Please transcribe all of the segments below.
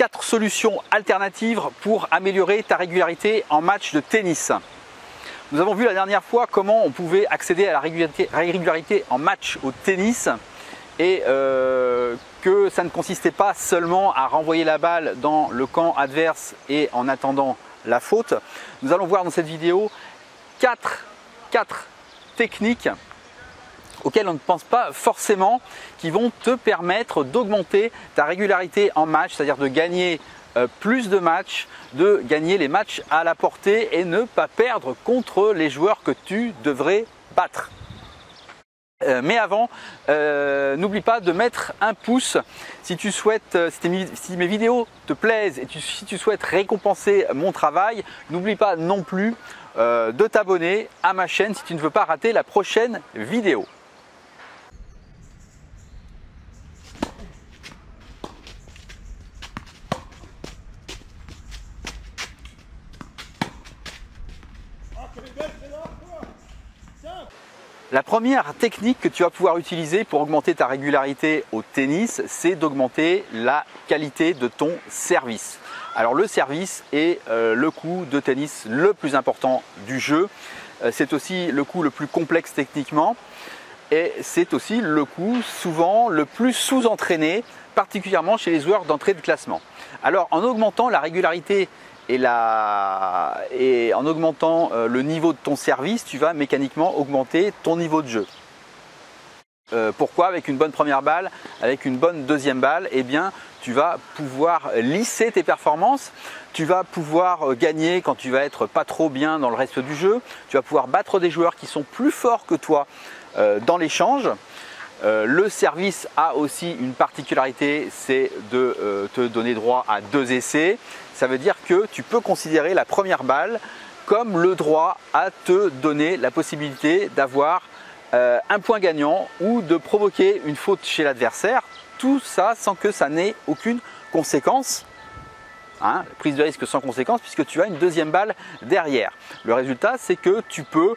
4 solutions alternatives pour améliorer ta régularité en match de tennis. Nous avons vu la dernière fois comment on pouvait accéder à la régularité en match au tennis et que ça ne consistait pas seulement à renvoyer la balle dans le camp adverse et en attendant la faute. Nous allons voir dans cette vidéo 4 techniques auxquelles on ne pense pas forcément, qui vont te permettre d'augmenter ta régularité en match, c'est-à-dire de gagner plus de matchs, de gagner les matchs à la portée et ne pas perdre contre les joueurs que tu devrais battre. Mais avant, n'oublie pas de mettre un pouce si tu souhaites, si mes vidéos te plaisent et si tu souhaites récompenser mon travail. N'oublie pas non plus de t'abonner à ma chaîne si tu ne veux pas rater la prochaine vidéo. La première technique que tu vas pouvoir utiliser pour augmenter ta régularité au tennis, c'est d'augmenter la qualité de ton service. Alors le service est le coup de tennis le plus important du jeu. C'est aussi le coup le plus complexe techniquement et c'est aussi le coup souvent le plus sous-entraîné, particulièrement chez les joueurs d'entrée de classement. Alors en augmentant la régularité et en augmentant le niveau de ton service, tu vas mécaniquement augmenter ton niveau de jeu. Pourquoi? Avec une bonne première balle, avec une bonne deuxième balle, eh bien, tu vas pouvoir lisser tes performances, tu vas pouvoir gagner quand tu vas être pas trop bien dans le reste du jeu, tu vas pouvoir battre des joueurs qui sont plus forts que toi dans l'échange. Le service a aussi une particularité, c'est de te donner droit à 2 essais. Ça veut dire que tu peux considérer la première balle comme le droit à te donner la possibilité d'avoir un point gagnant ou de provoquer une faute chez l'adversaire. Tout ça sans que ça n'ait aucune conséquence. Prise de risque sans conséquence puisque tu as une deuxième balle derrière. Le résultat, c'est que tu peux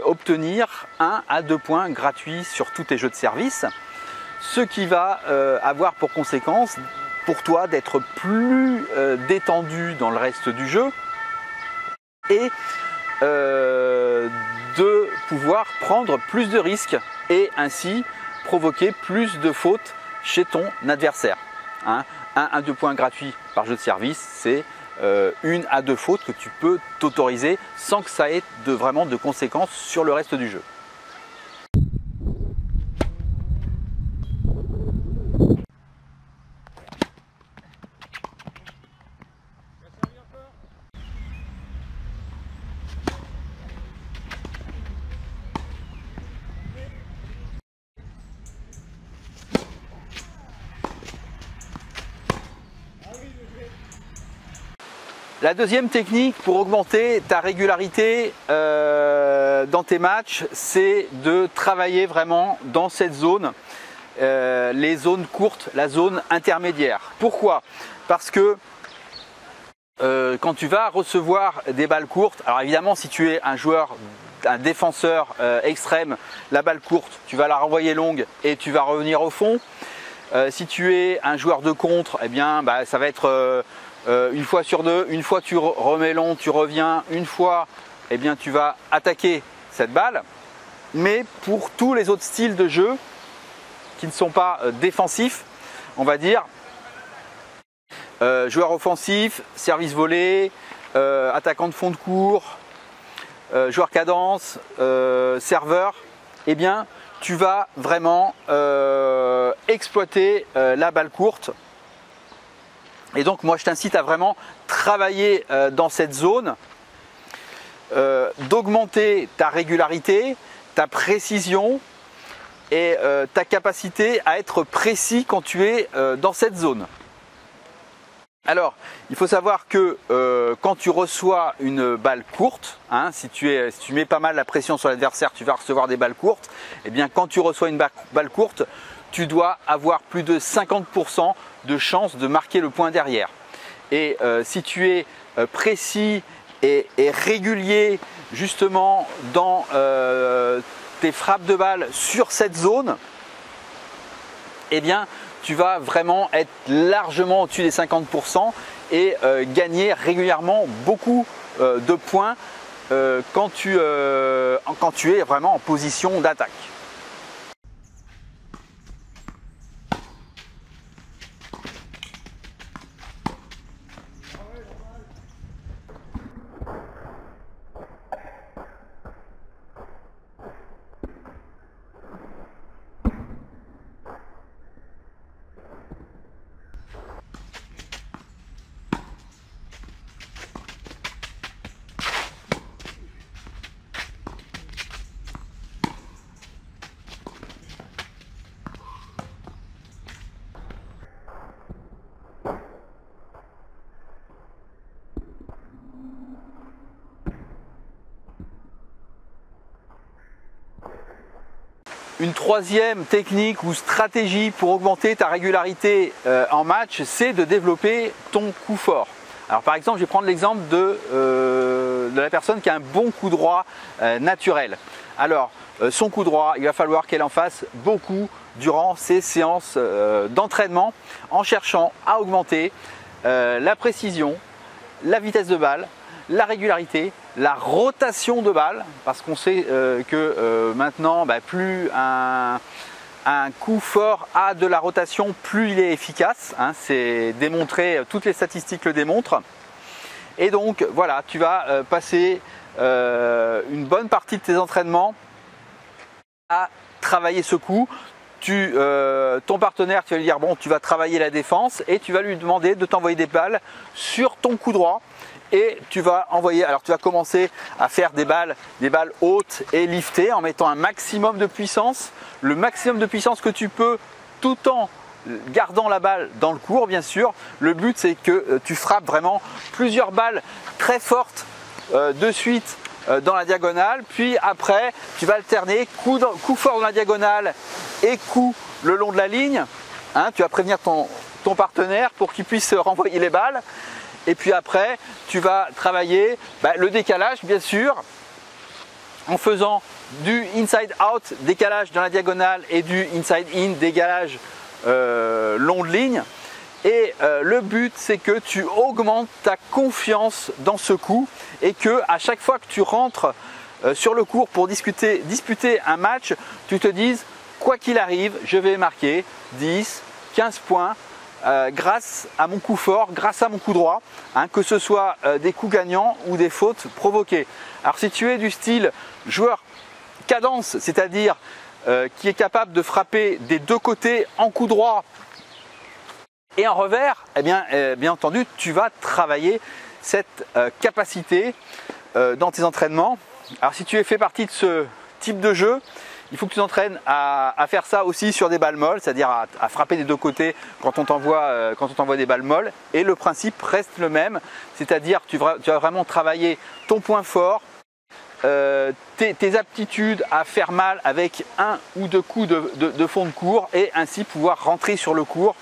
obtenir 1 à 2 points gratuits sur tous tes jeux de service, ce qui va avoir pour conséquence pour toi d'être plus détendu dans le reste du jeu et de pouvoir prendre plus de risques et ainsi provoquer plus de fautes chez ton adversaire. 1 à 2 points gratuits par jeu de service, c'est 1 à 2 fautes que tu peux t'autoriser sans que ça ait vraiment de conséquences sur le reste du jeu. La deuxième technique pour augmenter ta régularité dans tes matchs, c'est de travailler vraiment dans cette zone, les zones courtes, la zone intermédiaire. Pourquoi? Parce que quand tu vas recevoir des balles courtes, alors évidemment si tu es un défenseur extrême, la balle courte, tu vas la renvoyer longue et tu vas revenir au fond. Si tu es un joueur de contre, eh bien ça va être une fois sur 2, une fois tu remets long, tu reviens, une fois eh bien, tu vas attaquer cette balle. Mais pour tous les autres styles de jeu qui ne sont pas défensifs, on va dire joueur offensif, service volé, attaquant de fond de court, joueur cadence, serveur, eh bien tu vas vraiment exploiter la balle courte. Et donc moi je t'incite à vraiment travailler dans cette zone, d'augmenter ta régularité, ta précision et ta capacité à être précis quand tu es dans cette zone. Alors, il faut savoir que quand tu reçois une balle courte, si tu mets pas mal la pression sur l'adversaire, tu vas recevoir des balles courtes. Et bien, quand tu reçois une balle courte, tu dois avoir plus de 50% de chance de marquer le point derrière. Et si tu es précis et régulier justement dans tes frappes de balle sur cette zone, eh bien, tu vas vraiment être largement au-dessus des 50% et gagner régulièrement beaucoup de points quand tu es vraiment en position d'attaque. Une troisième technique ou stratégie pour augmenter ta régularité en match, c'est de développer ton coup fort. Alors par exemple, je vais prendre l'exemple de la personne qui a un bon coup droit naturel. Alors son coup droit, il va falloir qu'elle en fasse beaucoup durant ses séances d'entraînement en cherchant à augmenter la précision, la vitesse de balle, la régularité, la rotation de balle, parce qu'on sait que maintenant, plus un coup fort a de la rotation, plus il est efficace. Hein, c'est démontré, toutes les statistiques le démontrent. Et donc voilà, tu vas passer une bonne partie de tes entraînements à travailler ce coup. Ton partenaire, tu vas lui dire bon, tu vas travailler la défense et tu vas lui demander de t'envoyer des balles sur ton coup droit. Et tu vas envoyer, alors tu vas commencer à faire des balles hautes et liftées en mettant un maximum de puissance, le maximum de puissance que tu peux, tout en gardant la balle dans le court bien sûr. Le but c'est que tu frappes vraiment plusieurs balles très fortes de suite dans la diagonale, puis après tu vas alterner coup fort dans la diagonale et coup le long de la ligne. Hein, tu vas prévenir ton partenaire pour qu'il puisse renvoyer les balles. Et puis après, tu vas travailler le décalage, bien sûr, en faisant du inside-out, décalage dans la diagonale, et du inside-in, décalage long de ligne. Et le but, c'est que tu augmentes ta confiance dans ce coup et que à chaque fois que tu rentres sur le court pour disputer un match, tu te dises, quoi qu'il arrive, je vais marquer 10, 15 points. Grâce à mon coup fort, grâce à mon coup droit, hein, que ce soit des coups gagnants ou des fautes provoquées. Alors si tu es du style joueur cadence, c'est-à-dire qui est capable de frapper des deux côtés en coup droit et en revers, eh bien entendu, tu vas travailler cette capacité dans tes entraînements. Alors si tu fais partie de ce type de jeu, il faut que tu t'entraînes à faire ça aussi sur des balles molles, c'est-à-dire à frapper des deux côtés quand on t'envoie des balles molles. Et le principe reste le même, c'est-à-dire tu vas vraiment travailler ton point fort, tes aptitudes à faire mal avec un ou deux coups de fond de court et ainsi pouvoir rentrer sur le court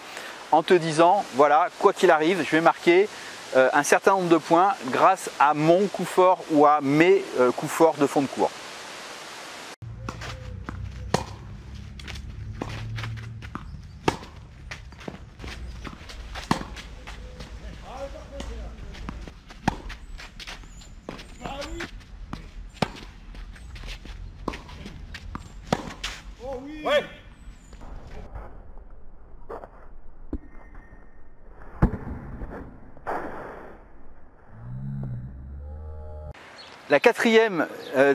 en te disant voilà, quoi qu'il arrive, je vais marquer un certain nombre de points grâce à mon coup fort ou à mes coups forts de fond de court. Ouais. La quatrième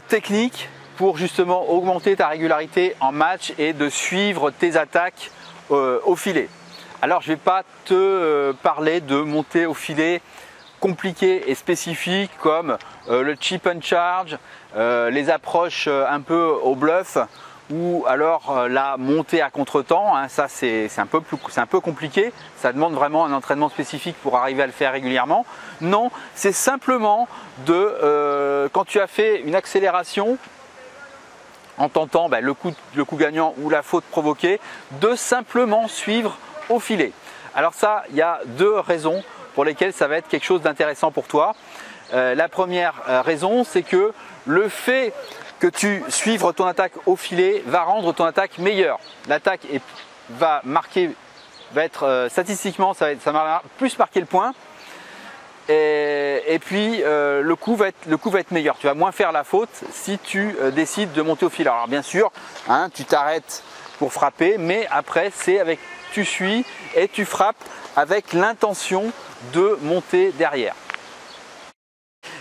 technique pour justement augmenter ta régularité en match est de suivre tes attaques au filet. Alors je ne vais pas te parler de montée au filet compliquées et spécifiques comme le chip and charge, les approches un peu au bluff ou alors la montée à contretemps, hein, ça c'est un peu compliqué, ça demande vraiment un entraînement spécifique pour arriver à le faire régulièrement. Non, c'est simplement quand tu as fait une accélération en tentant le coup gagnant ou la faute provoquée, de simplement suivre au filet. Alors ça, il y a deux raisons pour lesquelles ça va être quelque chose d'intéressant pour toi. La première raison, c'est que le fait que tu suives ton attaque au filet va rendre ton attaque meilleure. L'attaque va marquer va être statistiquement, ça va plus marquer le point. Et puis le coup va être meilleur. Tu vas moins faire la faute si tu décides de monter au filet. Alors bien sûr, hein, tu t'arrêtes pour frapper, mais après tu suis et tu frappes avec l'intention de monter derrière.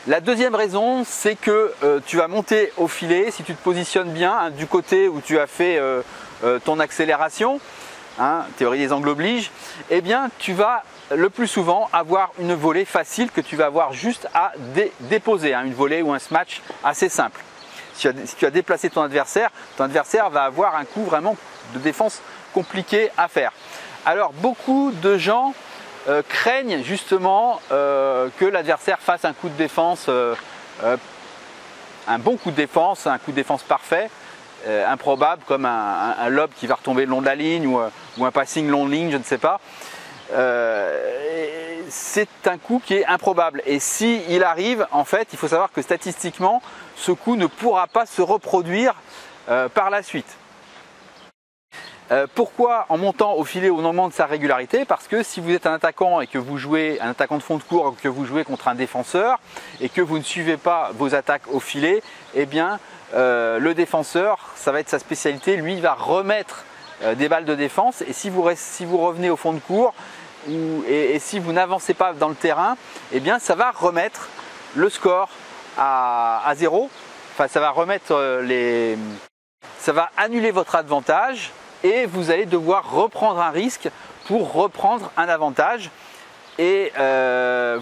La deuxième raison, c'est que tu vas monter au filet si tu te positionnes bien, hein, du côté où tu as fait ton accélération, hein, théorie des angles oblige, eh bien tu vas le plus souvent avoir une volée facile que tu vas avoir juste à déposer, hein, une volée ou un smash assez simple. Si tu as déplacé ton adversaire va avoir un coup vraiment de défense compliqué à faire. Alors beaucoup de gens craignent justement que l'adversaire fasse un coup de défense, un bon coup de défense, un coup de défense parfait, improbable comme un lob qui va retomber le long de la ligne ou un passing long de ligne, je ne sais pas. C'est un coup qui est improbable et si il arrive, en fait, il faut savoir que statistiquement, ce coup ne pourra pas se reproduire par la suite. Pourquoi en montant au filet on augmente sa régularité? Parce que si vous êtes un attaquant et que vous jouez un attaquant de fond de court, que vous jouez contre un défenseur et que vous ne suivez pas vos attaques au filet, eh bien le défenseur, ça va être sa spécialité, lui il va remettre des balles de défense et si vous revenez au fond de court et si vous n'avancez pas dans le terrain, eh bien ça va remettre le score à 0. Enfin ça va remettre ça va annuler votre avantage et vous allez devoir reprendre un risque pour reprendre un avantage et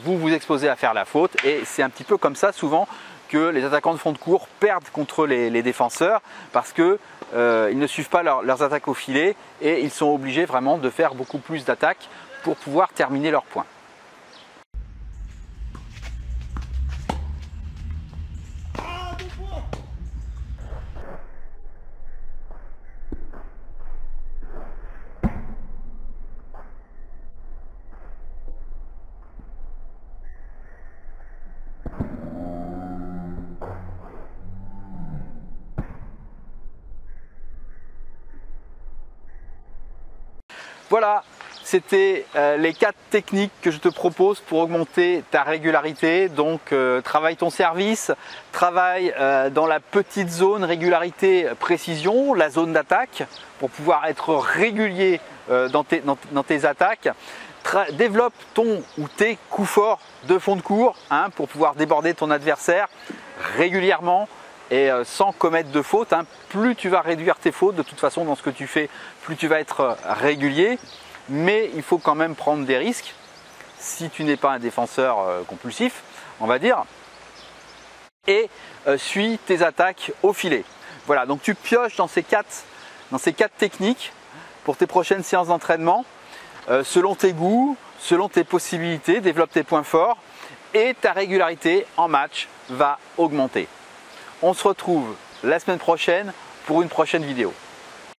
vous vous exposez à faire la faute et c'est un petit peu comme ça souvent que les attaquants de fond de court perdent contre les défenseurs parce que ils ne suivent pas leurs attaques au filet et ils sont obligés vraiment de faire beaucoup plus d'attaques pour pouvoir terminer leurs points. Voilà, c'était les 4 techniques que je te propose pour augmenter ta régularité. Donc travaille ton service, travaille dans la petite zone régularité précision, la zone d'attaque pour pouvoir être régulier dans tes attaques. Développe ton ou tes coups forts de fond de court, hein, pour pouvoir déborder ton adversaire régulièrement et sans commettre de fautes, hein. Plus tu vas réduire tes fautes de toute façon dans ce que tu fais, plus tu vas être régulier, mais il faut quand même prendre des risques si tu n'es pas un défenseur compulsif, on va dire, et suis tes attaques au filet. Voilà, donc tu pioches dans ces quatre techniques pour tes prochaines séances d'entraînement, selon tes goûts, selon tes possibilités, développe tes points forts et ta régularité en match va augmenter. On se retrouve la semaine prochaine pour une prochaine vidéo.